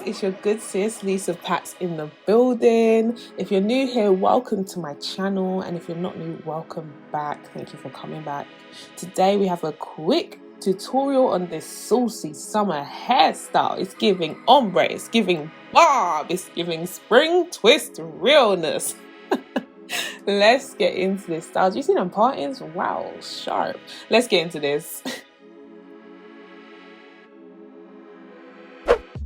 it's your good sis Lisa Patz in the building. If you're new here, welcome to my channel, and if you're not new, welcome back. Thank you for coming back. Today we have a quick tutorial on this saucy summer hairstyle. It's giving ombre, it's giving bob, it's giving spring twist realness. Let's get into this style. Do you see them partings? Wow, sharp. Let's get into this.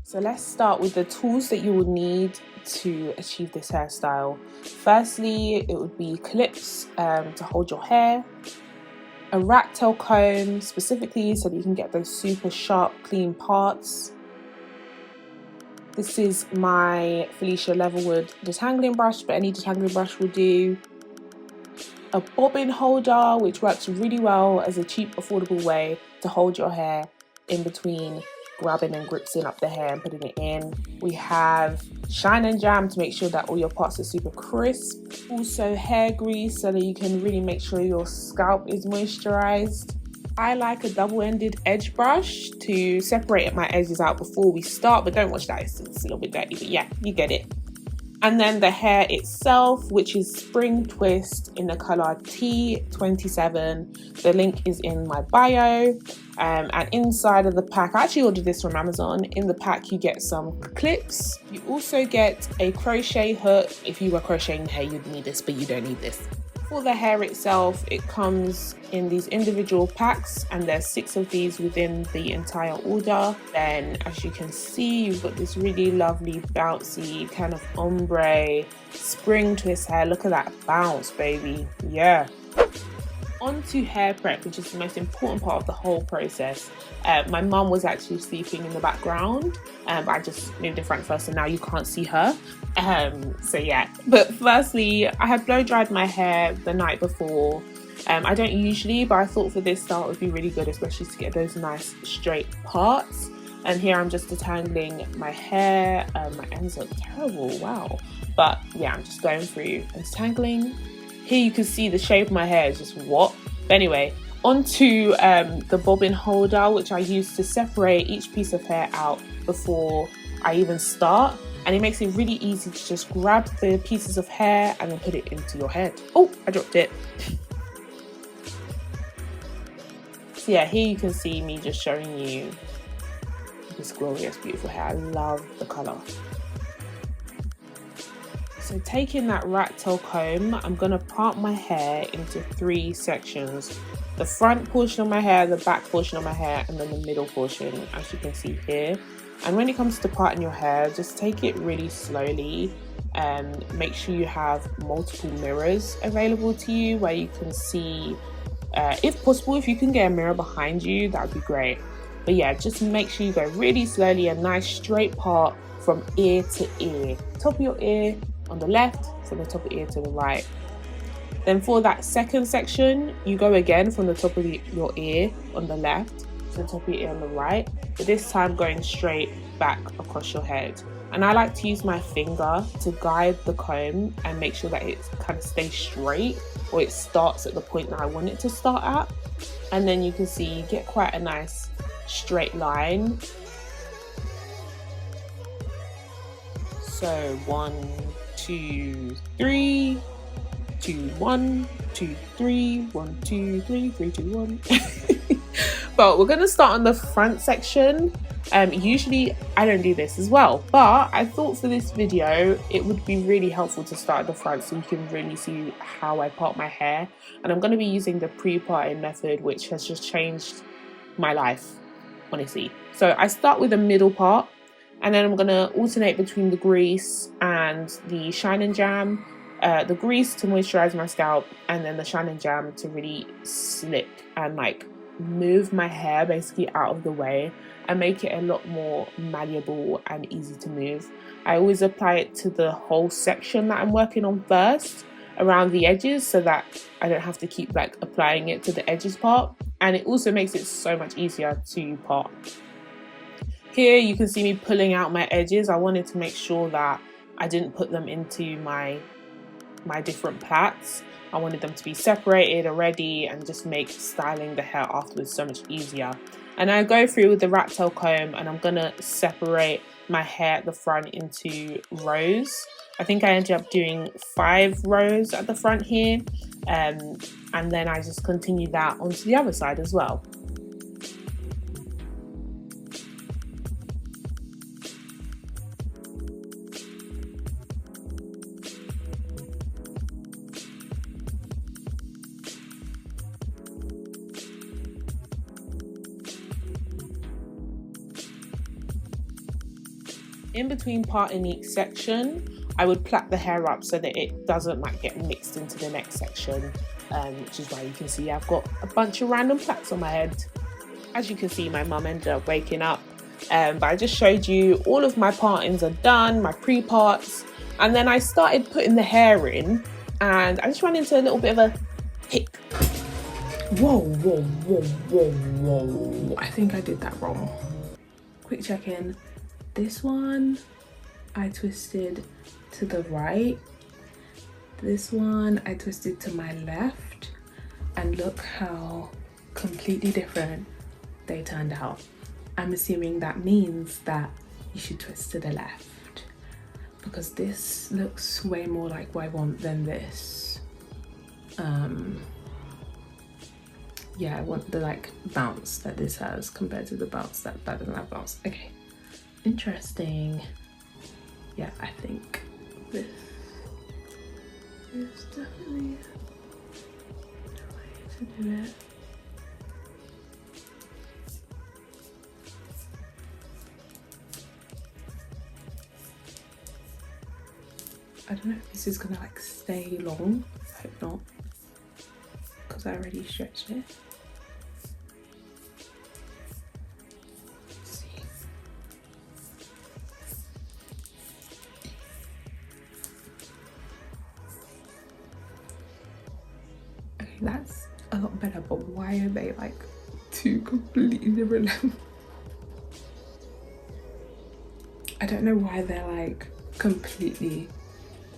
So let's start with the tools that you will need to achieve this hairstyle. Firstly, it would be clips to hold your hair, a rat tail comb specifically so that you can get those super sharp, clean parts. This is my Felicia Levelwood detangling brush, but any detangling brush will do. A bobbin holder, which works really well as a cheap, affordable way to hold your hair in between grabbing and gripsing up the hair and putting it in. We have shine and jam to make sure that all your parts are super crisp. Also hair grease so that you can really make sure your scalp is moisturized. I like a double-ended edge brush to separate my edges out before we start, but don't watch that, it's a little bit dirty, but yeah, you get it. And then the hair itself, which is Spring Twist in the color T27. The link is in my bio. And inside of the pack, I actually ordered this from Amazon. In the pack, you get some clips. You also get a crochet hook. If you were crocheting hair, you'd need this, but you don't need this. For the hair itself, it comes in these individual packs, and there's 6 of these within the entire order. Then as you can see, you've got this really lovely bouncy kind of ombre spring twist hair. Look at that bounce, baby. Yeah. On to hair prep, which is the most important part of the whole process. My mum was actually sleeping in the background, but I just moved in front first, and now you can't see her. So yeah, but firstly, I had blow dried my hair the night before. I don't usually, but I thought for this style it would be really good, especially to get those nice straight parts. And here I'm just detangling my hair. My ends look terrible, wow. But yeah, I'm just going through and detangling. Here you can see the shape of my hair is just what? But anyway, onto the bobbin holder, which I use to separate each piece of hair out before I even start. And it makes it really easy to just grab the pieces of hair and then put it into your head. Oh, I dropped it. So yeah, here you can see me just showing you this glorious, beautiful hair. I love the color. So taking that rat tail comb, I'm going to part my hair into 3 sections. The front portion of my hair, the back portion of my hair, and then the middle portion, as you can see here. And when it comes to parting your hair, just take it really slowly and make sure you have multiple mirrors available to you where you can see, if possible, if you can get a mirror behind you, that would be great. But yeah, just make sure you go really slowly, a nice straight part from ear to ear. Top of your ear on the left, from the top of the ear to the right. Then for that second section, you go again from the top of your ear on the left to the top of your ear on the right, but this time going straight back across your head. And I like to use my finger to guide the comb and make sure that it kind of stays straight, or it starts at the point that I want it to start at. And then you can see you get quite a nice straight line. So 1, 2, 3, 2, 1, 2, 3, 1, 2, 3, 3, 2, 1. But we're gonna start on the front section. Usually I don't do this as well, but I thought for this video it would be really helpful to start at the front so you can really see how I part my hair. And I'm going to be using the pre-parting method, which has just changed my life, honestly. So I start with the middle part, and then I'm going to alternate between the grease and the shine and jam. The grease to moisturize my scalp, and then the shine and jam to really slick and like move my hair basically out of the way and make it a lot more malleable and easy to move. I always apply it to the whole section that I'm working on first, around the edges, so that I don't have to keep like applying it to the edges part, and it also makes it so much easier to part. Here you can see me pulling out my edges. I wanted to make sure that I didn't put them into my different plaits. I wanted them to be separated already and just make styling the hair afterwards so much easier. And I go through with the rat tail comb, and I'm gonna separate my hair at the front into rows. I think I ended up doing 5 rows at the front here, and then I just continued that onto the other side as well. In between part in each section, I would plait the hair up so that it doesn't like get mixed into the next section, which is why you can see I've got a bunch of random plaits on my head. As you can see, my mum ended up waking up, but I just showed you all of my partings are done, my pre-parts, and then I started putting the hair in, and I just ran into a little bit of a hic. Whoa, whoa, whoa, whoa, whoa. I think I did that wrong. Quick check-in. This one I twisted to the right, this one I twisted to my left, and look how completely different they turned out. I'm assuming that means that you should twist to the left, because this looks way more like what I want than this. Yeah, I want the like bounce that this has compared to the bounce that doesn't have bounce. Okay. Interesting. Yeah, I think this is definitely the way to do it. I don't know if this is gonna like stay long. I hope not, because I already stretched it. That's a lot better, but why are they like 2 completely different lengths? I don't know why they're like completely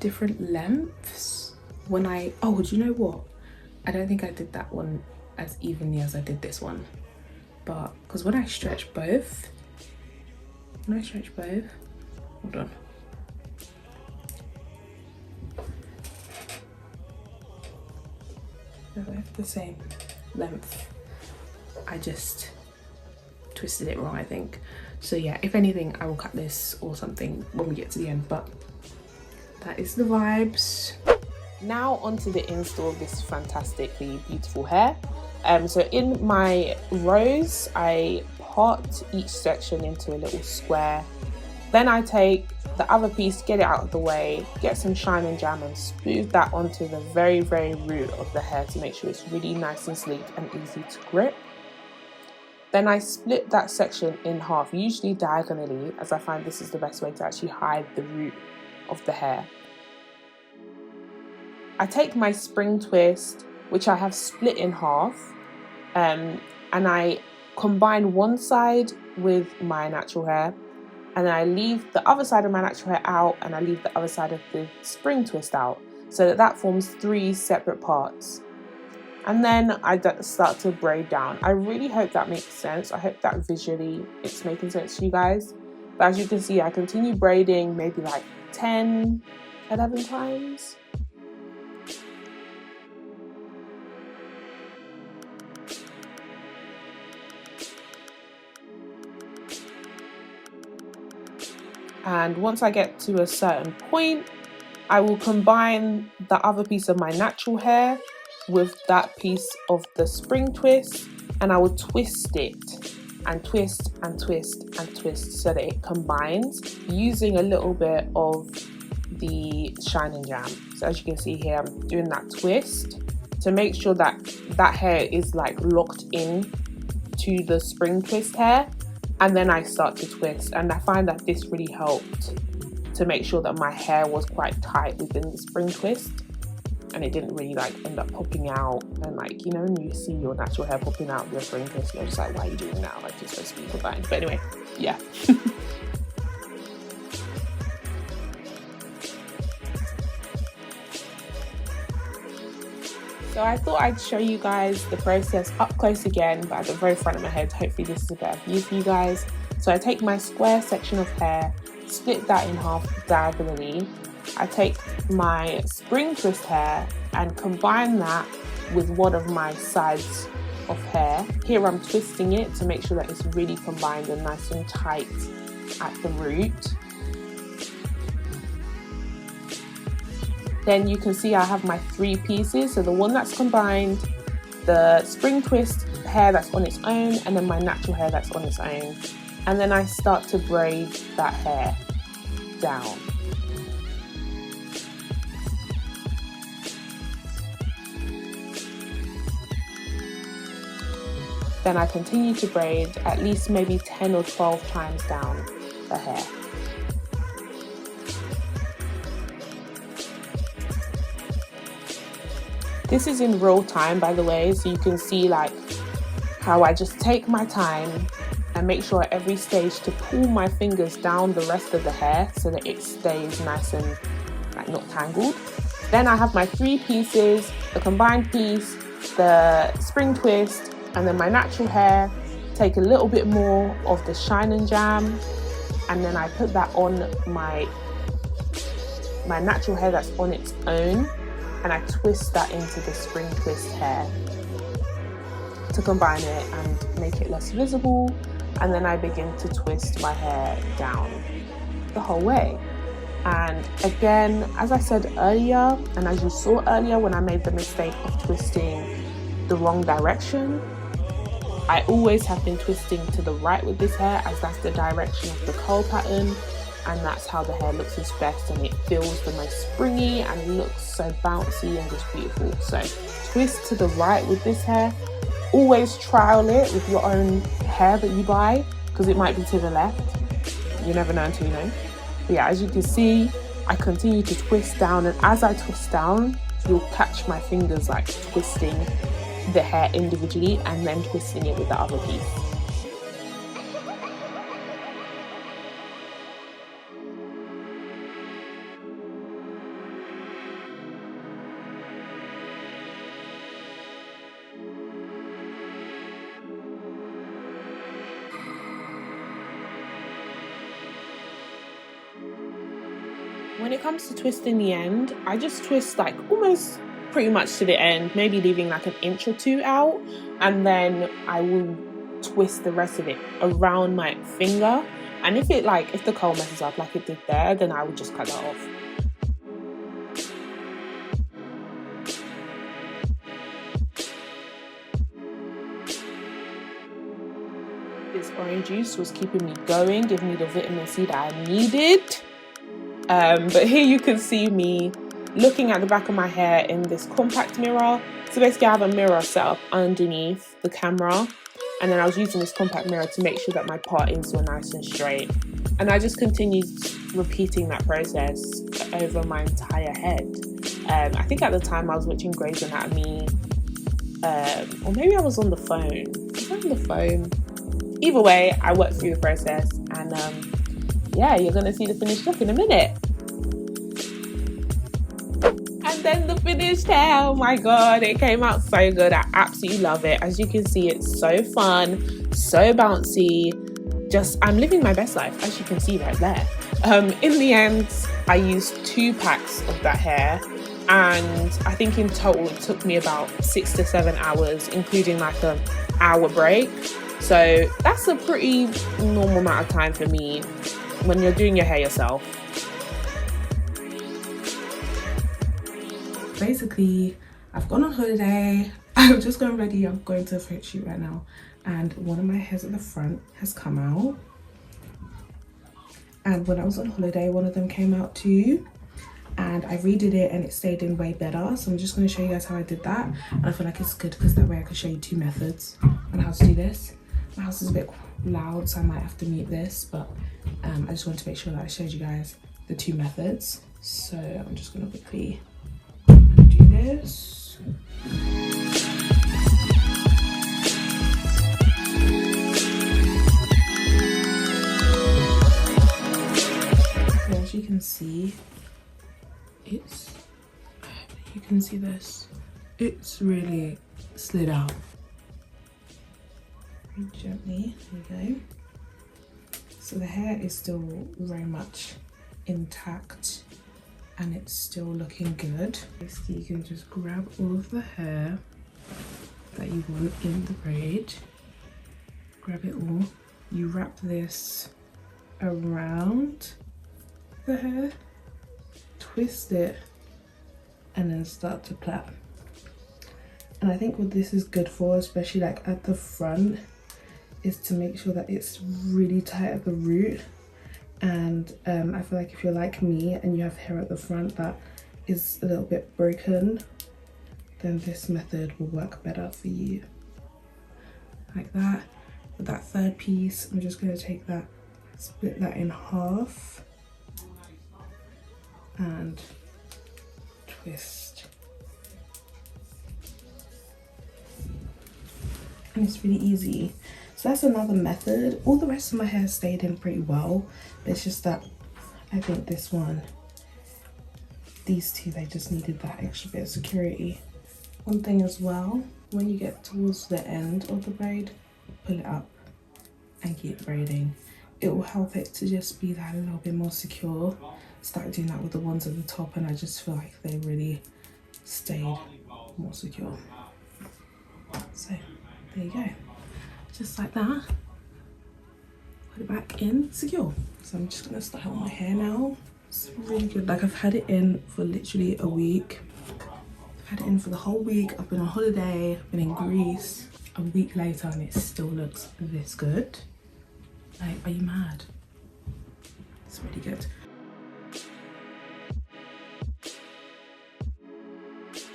different lengths. When oh, do you know what? I don't think I did that one as evenly as I did this one, but because when I stretch both, hold on. They're both the same length. I just twisted it wrong, I think. So yeah, if anything, I will cut this or something when we get to the end, but that is the vibes. Now onto the install of this fantastically beautiful hair. So in my rows, I part each section into a little square. Then I take the other piece, get it out of the way, get some shine and jam and smooth that onto the very, very root of the hair to make sure it's really nice and sleek and easy to grip. Then I split that section in half, usually diagonally, as I find this is the best way to actually hide the root of the hair. I take my spring twist, which I have split in half, and I combine one side with my natural hair, and then I leave the other side of my natural hair out, and I leave the other side of the spring twist out, so that forms 3 separate parts. And then I start to braid down. I really hope that makes sense. I hope that visually it's making sense to you guys. But as you can see, I continue braiding maybe like 10, 11 times. And once I get to a certain point, I will combine the other piece of my natural hair with that piece of the spring twist, and I will twist it and twist and twist and twist so that it combines, using a little bit of the shine and jam. So as you can see here, I'm doing that twist to make sure that that hair is like locked in to the spring twist hair. And then I start to twist, and I find that this really helped to make sure that my hair was quite tight within the spring twist, and it didn't really like end up popping out. And like, you know, when you see your natural hair popping out of your spring twist, you're just like, why are you doing that? Like, it's supposed to be combined. But anyway, yeah. So I thought I'd show you guys the process up close again, but at the very front of my head. Hopefully this is a better view for you guys. So I take my square section of hair, split that in half diagonally. I take my spring twist hair and combine that with one of my sides of hair. Here I'm twisting it to make sure that it's really combined and nice and tight at the root. Then you can see I have my 3 pieces, so the one that's combined, the spring twist hair that's on its own, and then my natural hair that's on its own. And then I start to braid that hair down. Then I continue to braid at least maybe 10 or 12 times down the hair. This is in real time, by the way, so you can see like how I just take my time and make sure at every stage to pull my fingers down the rest of the hair so that it stays nice and like not tangled. Then I have my 3 pieces, the combined piece, the spring twist, and then my natural hair. Take a little bit more of the Shine and Jam, and then I put that on my natural hair that's on its own, and I twist that into the spring twist hair to combine it and make it less visible. And then I begin to twist my hair down the whole way. And again, as I said earlier, and as you saw earlier when I made the mistake of twisting the wrong direction, I always have been twisting to the right with this hair, as that's the direction of the curl pattern, and that's how the hair looks its best, and it feels the most springy and looks so bouncy and just beautiful. So twist to the right with this hair. Always trial it with your own hair that you buy, because it might be to the left. You never know until you know. But yeah, as you can see, I continue to twist down, and as I twist down, you'll catch my fingers like twisting the hair individually and then twisting it with the other piece. When it comes to twisting the end, I just twist like almost pretty much to the end, maybe leaving like an inch or 2 out, and then I will twist the rest of it around my finger. And if the curl messes up like it did there, then I would just cut that off. This orange juice was keeping me going, giving me the vitamin C that I needed. But here you can see me looking at the back of my hair in this compact mirror. So basically I have a mirror set up underneath the camera, and then I was using this compact mirror to make sure that my part-ins were nice and straight. And I just continued repeating that process over my entire head. I think at the time I was watching Grey's Anatomy, or maybe I was on the phone. Was I on the phone? Either way, I worked through the process, and yeah, you're gonna see the finished look in a minute. And then the finished hair, oh my god, it came out so good. I absolutely love it. As you can see, it's so fun, so bouncy. Just, I'm living my best life, as you can see right there. In the end, I used 2 packs of that hair, and I think in total it took me about 6 to 7 hours, including like an hour break. So that's a pretty normal amount of time for me when you're doing your hair yourself. Basically, I've gone on holiday. I've just gotten ready. I'm going to a photo shoot right now, and one of my hairs at the front has come out. And when I was on holiday, one of them came out too, and I redid it and it stayed in way better. So I'm just going to show you guys how I did that, and I feel like it's good because that way I can show you 2 methods on how to do this. My house is a bit loud, so I might have to mute this, but I just wanted to make sure that I showed you guys the 2 methods. So I'm just going to quickly do this. So as you can see, you can see this, it's really slid out. Gently, there we go. So the hair is still very much intact and it's still looking good. Basically, you can just grab all of the hair that you want in the braid, grab it all, you wrap this around the hair, twist it, and then start to plait. And I think what this is good for, especially like at the front, is to make sure that it's really tight at the root. And I feel like if you're like me and you have hair at the front that is a little bit broken, then this method will work better for you. Like that. With that third piece, I'm just going to take that, split that in half and twist. And it's really easy. So that's another method. All the rest of my hair stayed in pretty well, but it's just that I think this one, these two, they just needed that extra bit of security. One thing as well, when you get towards the end of the braid, pull it up and keep braiding. It will help it to just be that a little bit more secure. Started doing that with the ones at the top and I just feel like they really stayed more secure. So there you go, just like that. Put it back in secure. So I'm just gonna style my hair now. It's really good. Like I've had it in for literally a week. I've had it in for the whole week. I've been on holiday, I've been in Greece. A week later and it still looks this good. Like, are you mad? It's really good.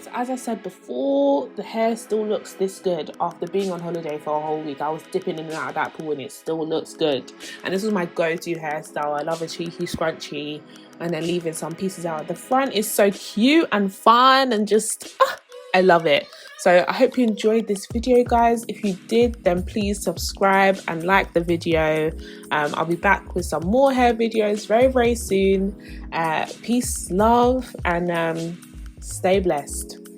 So as I said before, the hair still looks this good after being on holiday for a whole week. I was dipping in and out of that pool and it still looks good. And this was my go-to hairstyle. I love a cheeky scrunchie and then leaving some pieces out. The front is so cute and fun and just, I love it. So I hope you enjoyed this video, guys. If you did, then please subscribe and like the video. I'll be back with some more hair videos very, very soon. Peace, love, and stay blessed.